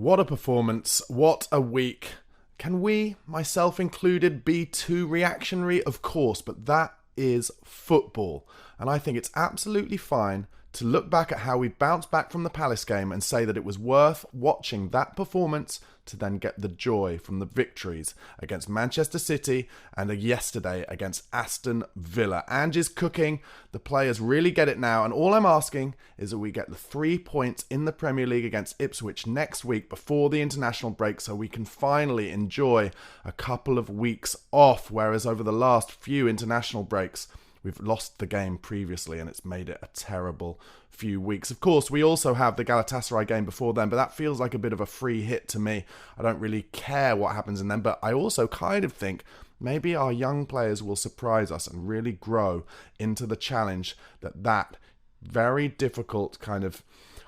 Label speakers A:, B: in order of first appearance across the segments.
A: What a performance. What a week. Can we, myself included, be too reactionary? Of course, but that is football. And I think it's absolutely fine to look back at how we bounced back from the Palace game and say that it was worth watching that performance to then get the joy from the victories against Manchester City and yesterday against Aston Villa. Ange is cooking. The players really get it now. And all I'm asking is that we get the 3 points in the Premier League against Ipswich next week before the international break so we can finally enjoy a couple of weeks off. Whereas over the last few international breaks, we've lost the game previously and it's made it a terrible few weeks. Of course, we also have the Galatasaray game before then, but that feels like a bit of a free hit to me. I don't really care what happens in them, but I also kind of think maybe our young players will surprise us and really grow into the challenge that very difficult kind of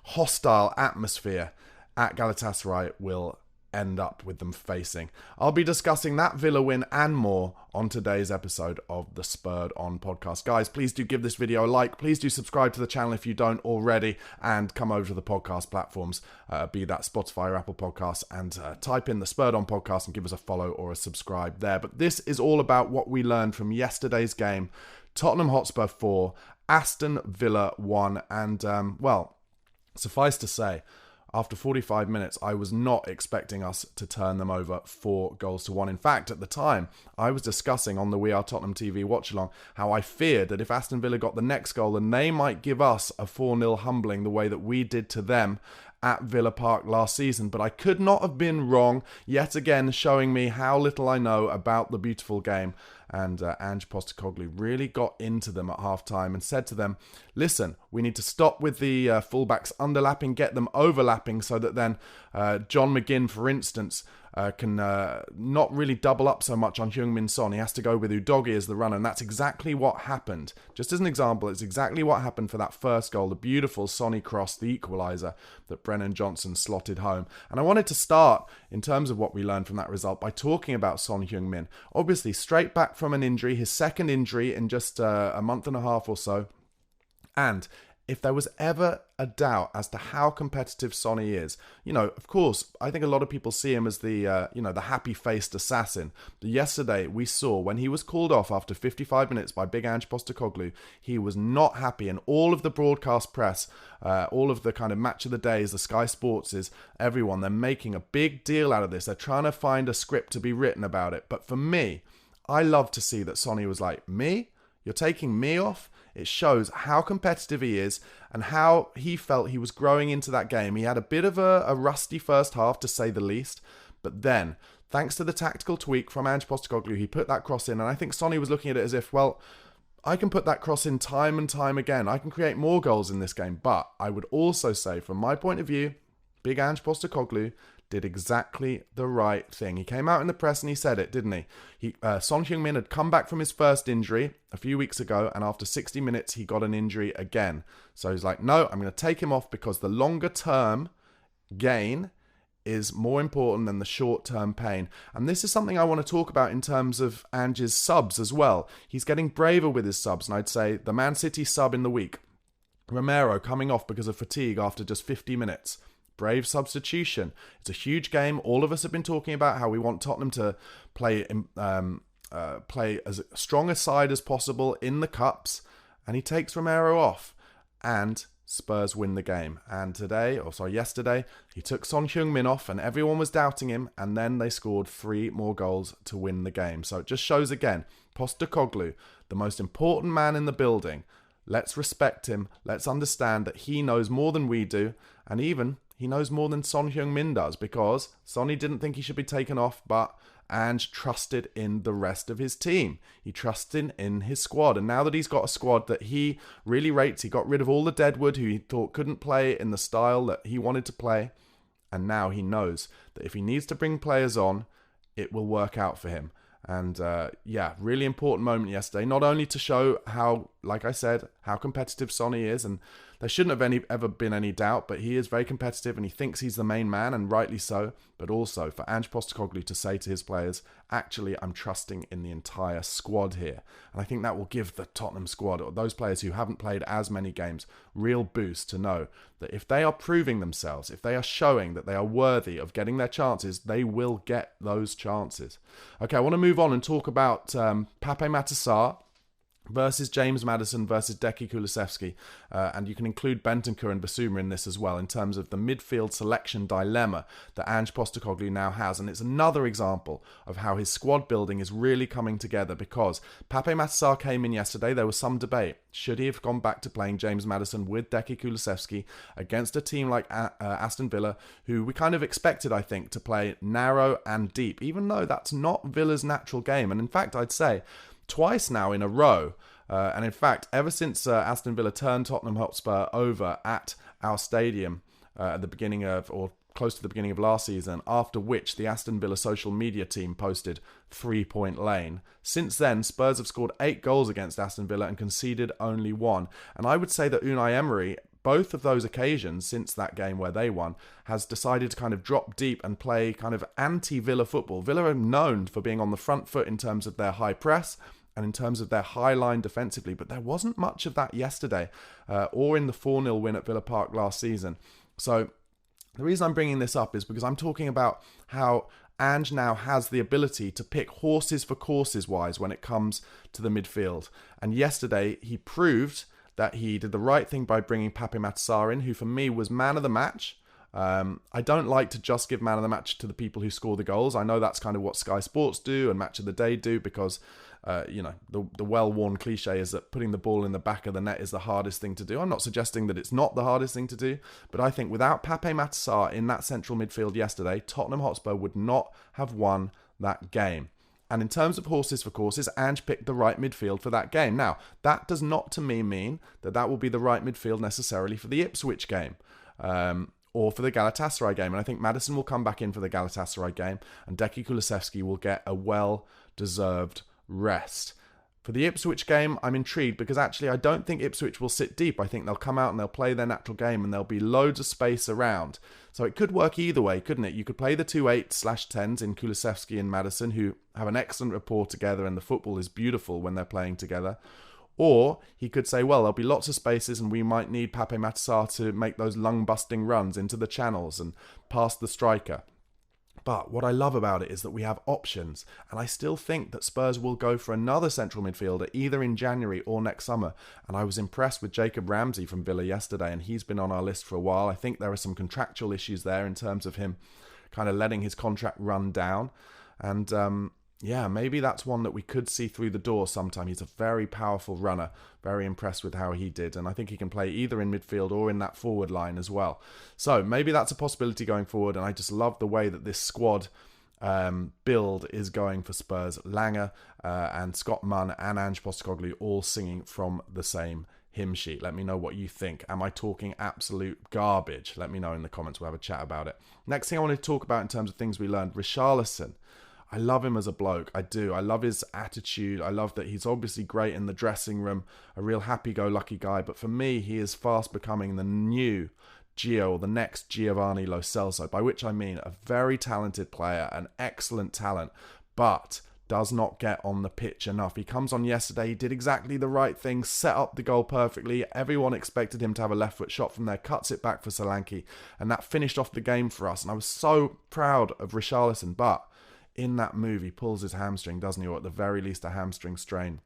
A: hostile atmosphere at Galatasaray will end up with them facing. I'll be discussing that Villa win and more on today's episode of the Spurred On podcast. Guys, please do give this video a like. Please do subscribe to the channel if you don't already, and come over to the podcast platforms, be that Spotify or Apple Podcasts, and type in the Spurred On podcast and give us a follow or a subscribe there. But this is all about what we learned from yesterday's game. Tottenham Hotspur 4, Aston Villa 1, and well, suffice to say, after 45 minutes, I was not expecting us to turn them over 4-1. In fact, at the time, I was discussing on the We Are Tottenham TV watch-along how I feared that if Aston Villa got the next goal, then they might give us a 4-0 humbling the way that we did to them at Villa Park last season. But I could not have been wrong, yet again showing me how little I know about the beautiful game. And Ange Postecoglou really got into them at half-time and said to them, listen, we need to stop with the fullbacks underlapping, get them overlapping so that then John McGinn, for instance, can not really double up so much on Heung-Min Son. He has to go with Udogie as the runner, and that's exactly what happened. Just as an example, it's exactly what happened for that first goal, the beautiful Sonny cross, the equaliser that Brennan Johnson slotted home. And I wanted to start, in terms of what we learned from that result, by talking about Son Heung-min. Obviously, straight back from an injury, his second injury in just a month and a half or so. And if there was ever a doubt as to how competitive Sonny is, of course, I think a lot of people see him as the happy-faced assassin. But yesterday, we saw when he was called off after 55 minutes by Big Ange Postecoglou, he was not happy. And all of the broadcast press, all of the kind of match of the days, the Sky Sportses, everyone, they're making a big deal out of this. They're trying to find a script to be written about it. But for me, I love to see that Sonny was like, me? You're taking me off? It shows how competitive he is and how he felt he was growing into that game. He had a bit of a rusty first half, to say the least. But then, thanks to the tactical tweak from Ange Postecoglou, he put that cross in. And I think Sonny was looking at it as if, well, I can put that cross in time and time again. I can create more goals in this game. But I would also say, from my point of view, Big Ange Postecoglou did exactly the right thing. He came out in the press and he said it, didn't he? Son Heung-min had come back from his first injury a few weeks ago, and after 60 minutes, he got an injury again. So he's like, no, I'm going to take him off because the longer term gain is more important than the short-term pain. And this is something I want to talk about in terms of Ange's subs as well. He's getting braver with his subs, and I'd say the Man City sub in the week, Romero coming off because of fatigue after just 50 minutes. Brave substitution. It's a huge game. All of us have been talking about how we want Tottenham to play as strong a side as possible in the cups, and he takes Romero off, and Spurs win the game. And yesterday, he took Son Heung-min off, and everyone was doubting him, and then they scored 3 more goals to win the game. So it just shows again, Postecoglou, the most important man in the building. Let's respect him. Let's understand that he knows more than we do, and even he knows more than Son Heung-min does, because Sonny didn't think he should be taken off, but Ange trusted in the rest of his team. He trusted in his squad. And now that he's got a squad that he really rates, he got rid of all the deadwood who he thought couldn't play in the style that he wanted to play. And now he knows that if he needs to bring players on, it will work out for him. And really important moment yesterday, not only to show how, like I said, how competitive Sonny is and There shouldn't have ever been any doubt, but he is very competitive and he thinks he's the main man, and rightly so. But also for Ange Postecoglou to say to his players, actually, I'm trusting in the entire squad here. And I think that will give the Tottenham squad, or those players who haven't played as many games, real boost to know that if they are proving themselves, if they are showing that they are worthy of getting their chances, they will get those chances. Okay, I want to move on and talk about PapeMata versus James Maddison versus Decky Kulusevski, and you can include Bentancur and Basuma in this as well, in terms of the midfield selection dilemma that Ange Postecoglou now has. And it's another example of how his squad building is really coming together, because PapeMata came in yesterday. There was some debate. Should he have gone back to playing James Maddison with Decky Kulusevski against a team like Aston Villa, who we kind of expected, I think, to play narrow and deep, even though that's not Villa's natural game. And in fact, I'd say twice now in a row, and in fact, ever since Aston Villa turned Tottenham Hotspur over at our stadium at the beginning of, or close to the beginning of last season, after which the Aston Villa social media team posted 3-point lane. Since then, Spurs have scored 8 goals against Aston Villa and conceded only 1. And I would say that Unai Emery, both of those occasions since that game where they won, has decided to kind of drop deep and play kind of anti-Villa football. Villa are known for being on the front foot in terms of their high press and in terms of their high line defensively, but there wasn't much of that yesterday or in the 4-0 win at Villa Park last season. So the reason I'm bringing this up is because I'm talking about how Ange now has the ability to pick horses for courses wise when it comes to the midfield. And yesterday he proved that he did the right thing by bringing PapeMata in, who for me was man of the match. I don't like to just give man of the match to the people who score the goals. I know that's kind of what Sky Sports do and Match of the Day do, because the well-worn cliche is that putting the ball in the back of the net is the hardest thing to do. I'm not suggesting that it's not the hardest thing to do, but I think without PapeMata in that central midfield yesterday, Tottenham Hotspur would not have won that game. And in terms of horses for courses, Ange picked the right midfield for that game. Now, that does not to me mean that that will be the right midfield necessarily for the Ipswich game. Or for the Galatasaray game. And I think Maddison will come back in for the Galatasaray game, and Decky Kulusevski will get a well-deserved rest. For the Ipswich game, I'm intrigued, because actually I don't think Ipswich will sit deep. I think they'll come out and they'll play their natural game, and there'll be loads of space around. So it could work either way, couldn't it? You could play the 2 8/10s in Kulusevski and Maddison, who have an excellent rapport together, and the football is beautiful when they're playing together. Or he could say, well, there'll be lots of spaces and we might need PapeMata to make those lung-busting runs into the channels and past the striker. But what I love about it is that we have options, and I still think that Spurs will go for another central midfielder either in January or next summer. And I was impressed with Jacob Ramsey from Villa yesterday, and he's been on our list for a while. I think there are some contractual issues there in terms of him kind of letting his contract run down. And yeah, maybe that's one that we could see through the door sometime. He's a very powerful runner. Very impressed with how he did. And I think he can play either in midfield or in that forward line as well. So maybe that's a possibility going forward. And I just love the way that this squad build is going for Spurs. Langer and Scott Munn and Ange Postecoglou all singing from the same hymn sheet. Let me know what you think. Am I talking absolute garbage? Let me know in the comments. We'll have a chat about it. Next thing I want to talk about in terms of things we learned. Richarlison. I love him as a bloke. I do. I love his attitude. I love that he's obviously great in the dressing room, a real happy-go-lucky guy. But for me, he is fast becoming the new Gio, or the next Giovanni Lo Celso, by which I mean a very talented player, an excellent talent, but does not get on the pitch enough. He comes on yesterday, he did exactly the right thing, set up the goal perfectly. Everyone expected him to have a left foot shot from there, cuts it back for Solanke, and that finished off the game for us. And I was so proud of Richarlison, but in that move, he pulls his hamstring, doesn't he? Or at the very least, a hamstring strain.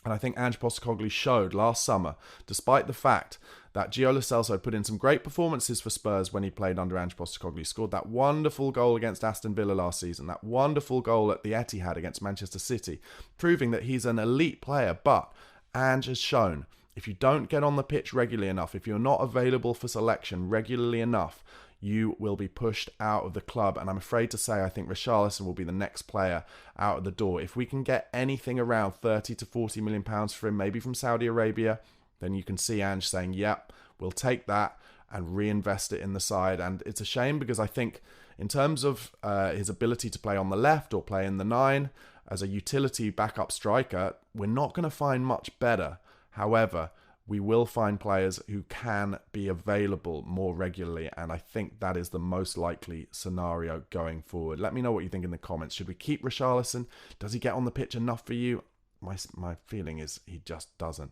A: And I think Ange Postecoglou showed last summer, despite the fact that Gio Lo Celso put in some great performances for Spurs when he played under Ange Postecoglou. He scored that wonderful goal against Aston Villa last season, that wonderful goal at the Etihad against Manchester City, proving that he's an elite player. But Ange has shown, if you don't get on the pitch regularly enough, if you're not available for selection regularly enough, you will be pushed out of the club. And I'm afraid to say, I think Richarlison will be the next player out of the door. If we can get anything around 30 to 40 million pounds for him, maybe from Saudi Arabia, then you can see Ange saying, yep, we'll take that and reinvest it in the side. And it's a shame, because I think in terms of his ability to play on the left or play in the 9 as a utility backup striker, we're not going to find much better. However, we will find players who can be available more regularly, and I think that is the most likely scenario going forward. Let me know what you think in the comments. Should we keep Richarlison? Does he get on the pitch enough for you? My feeling is he just doesn't.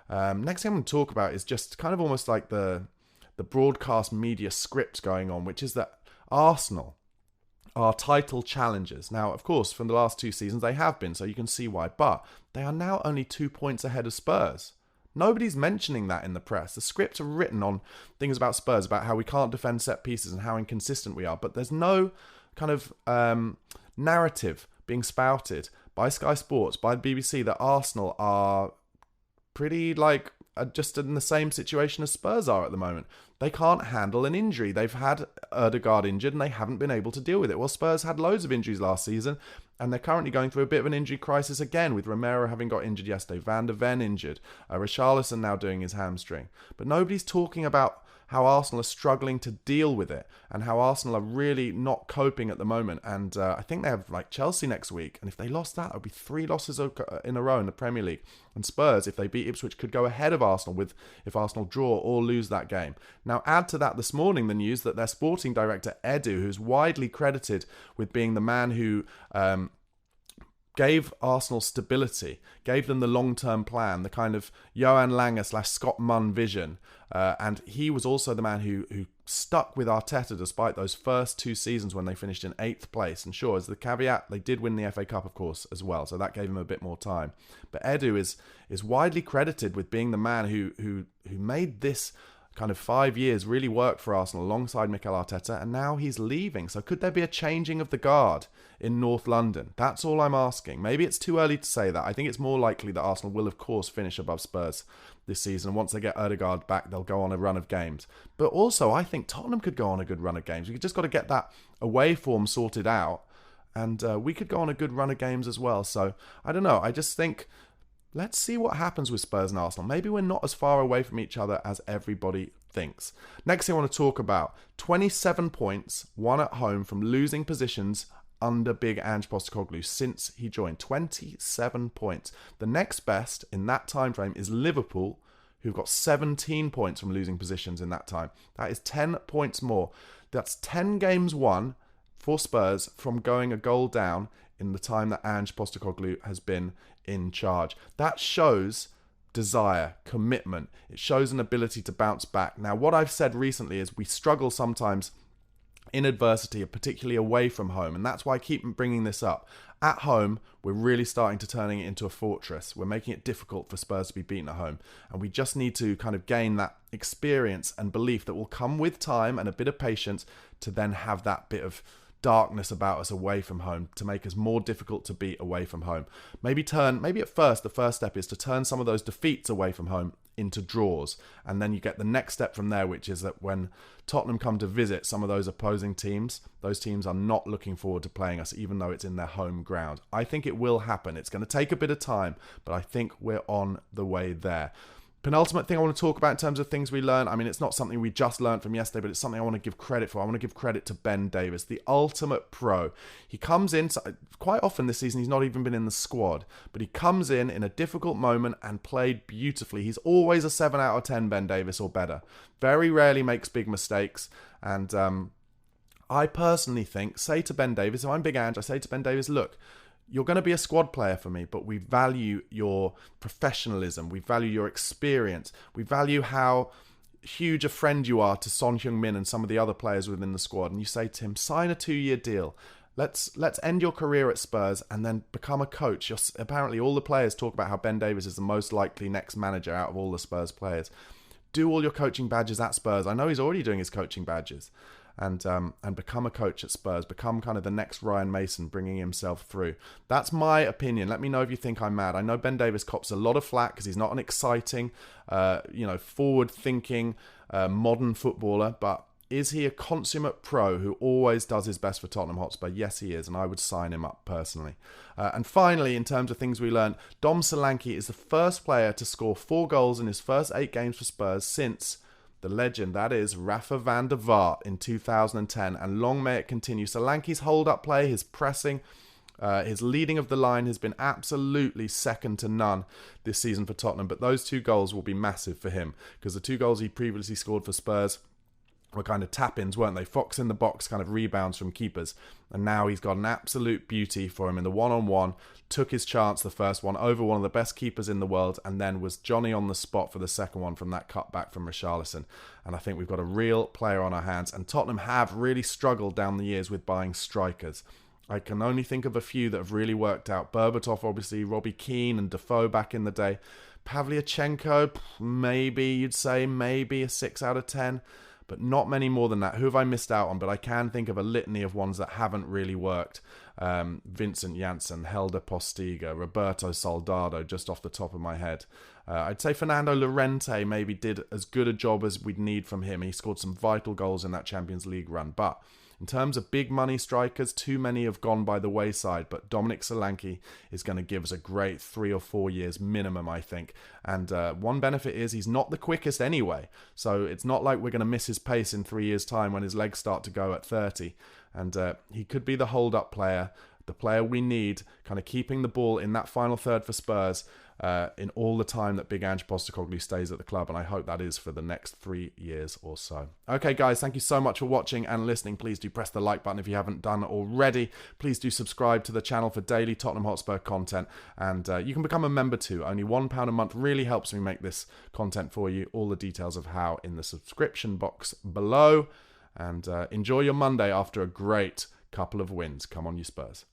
A: Next thing I'm going to talk about is just kind of almost like the broadcast media script going on, which is that Arsenal are title challengers. Now, of course, from the last 2 seasons, they have been, so you can see why. But they are now only 2 points ahead of Spurs. Nobody's mentioning that in the press. The scripts are written on things about Spurs, about how we can't defend set pieces and how inconsistent we are. But there's no kind of narrative being spouted by Sky Sports, by the BBC, that Arsenal are pretty just in the same situation as Spurs are at the moment. They can't handle an injury. They've had Ødegaard injured and they haven't been able to deal with it. Well, Spurs had loads of injuries last season and they're currently going through a bit of an injury crisis again, with Romero having got injured yesterday, Van der Ven injured, Richarlison now doing his hamstring. But nobody's talking about how Arsenal are struggling to deal with it and how Arsenal are really not coping at the moment. And I think they have Chelsea next week. And if they lost that, it would be 3 losses in a row in the Premier League. And Spurs, if they beat Ipswich, could go ahead of Arsenal if Arsenal draw or lose that game. Now, add to that this morning the news that their sporting director, Edu, who's widely credited with being the man who gave Arsenal stability, gave them the long-term plan, the kind of Johan Lange / Scott Munn vision. And he was also the man who stuck with Arteta despite those first 2 seasons when they finished in 8th place. And sure, as the caveat, they did win the FA Cup, of course, as well. So that gave him a bit more time. But Edu is widely credited with being the man who made this kind of 5 years really work for Arsenal alongside Mikel Arteta, and now he's leaving. So could there be a changing of the guard in North London? That's all I'm asking. Maybe it's too early to say that. I think it's more likely that Arsenal will, of course, finish above Spurs this season. Once they get Ødegaard back, they'll go on a run of games. But also, I think Tottenham could go on a good run of games. We've just got to get that away form sorted out, and we could go on a good run of games as well. So, I don't know. I just think, let's see what happens with Spurs and Arsenal. Maybe we're not as far away from each other as everybody thinks. Next thing I want to talk about, 27 points, won at home from losing positions under big Ange Postecoglou since he joined. 27 points. The next best in that time frame is Liverpool, who've got 17 points from losing positions in that time. That is 10 points more. That's 10 games won for Spurs from going a goal down in the time that Ange Postecoglou has been in charge. That shows desire, commitment. It shows an ability to bounce back. Now, what I've said recently is we struggle sometimes in adversity, particularly away from home, and that's why I keep bringing this up. At home, we're really starting to turning it into a fortress. We're making it difficult for Spurs to be beaten at home, and we just need to kind of gain that experience and belief that will come with time and a bit of patience to then have that bit of darkness about us away from home, to make us more difficult to beat away from home. Maybe at first, the first step is to turn some of those defeats away from home into draws, and then you get the next step from there, which is that when Tottenham come to visit some of those opposing teams, those teams are not looking forward to playing us, even though it's in their home ground. I think it will happen. It's going to take a bit of time, but I think we're on the way there. Penultimate thing I want to talk about in terms of things we learn. I mean, it's not something we just learned from yesterday, but it's something I want to give credit for. I want to give credit to Ben Davies, the ultimate pro. He comes in, quite often this season, he's not even been in the squad, but he comes in a difficult moment and played beautifully. He's always a 7 out of 10, Ben Davies, or better. Very rarely makes big mistakes. And I personally think, say to Ben Davies, if I'm Big Ange, I say to Ben Davies, look, you're going to be a squad player for me, but we value your professionalism. We value your experience. We value how huge a friend you are to Son Heung-min and some of the other players within the squad. And you say to him, sign a 2-year deal. Let's end your career at Spurs and then become a coach. Apparently, all the players talk about how Ben Davies is the most likely next manager out of all the Spurs players. Do all your coaching badges at Spurs. I know he's already doing his coaching badges. And become a coach at Spurs, become kind of the next Ryan Mason, bringing himself through. That's my opinion. Let me know if you think I'm mad. I know Ben Davies cops a lot of flack because he's not an exciting, forward-thinking, modern footballer, but is he a consummate pro who always does his best for Tottenham Hotspur? Yes, he is, and I would sign him up personally. And finally, in terms of things we learned, Dom Solanke is the first player to score 4 goals in his first 8 games for Spurs since the legend, that is, Rafa van der Vaart in 2010, and long may it continue. Solanke's hold-up play, his pressing, His leading of the line has been absolutely second to none this season for Tottenham, but those 2 goals will be massive for him, because the 2 goals he previously scored for Spurs were kind of tap-ins, weren't they? Fox in the box kind of rebounds from keepers. And now he's got an absolute beauty for him in the one-on-one. Took his chance, the first one, over one of the best keepers in the world, and then was Johnny on the spot for the second one from that cutback from Richarlison. And I think we've got a real player on our hands. And Tottenham have really struggled down the years with buying strikers. I can only think of a few that have really worked out. Berbatov, obviously, Robbie Keane and Defoe back in the day. Pavlyuchenko, maybe you'd say, maybe a 6 out of 10. But not many more than that. Who have I missed out on? But I can think of a litany of ones that haven't really worked. Vincent Janssen, Helder Postiga, Roberto Soldado, just off the top of my head. I'd say Fernando Llorente maybe did as good a job as we'd need from him. He scored some vital goals in that Champions League run. But in terms of big money strikers, too many have gone by the wayside, but Dominic Solanke is going to give us a great 3 or 4 years minimum, I think. And one benefit is he's not the quickest anyway, so it's not like we're going to miss his pace in 3 years' time when his legs start to go at 30. And he could be the hold-up player, the player we need, kind of keeping the ball in that final third for Spurs in all the time that Big Ange Postecoglou stays at the club, and I hope that is for the next 3 years or so. Okay, guys, thank you so much for watching and listening. Please do press the like button if you haven't done already. Please do subscribe to the channel for daily Tottenham Hotspur content, and you can become a member too. Only £1 a month really helps me make this content for you. All the details of how in the subscription box below. And enjoy your Monday after a great couple of wins. Come on, you Spurs.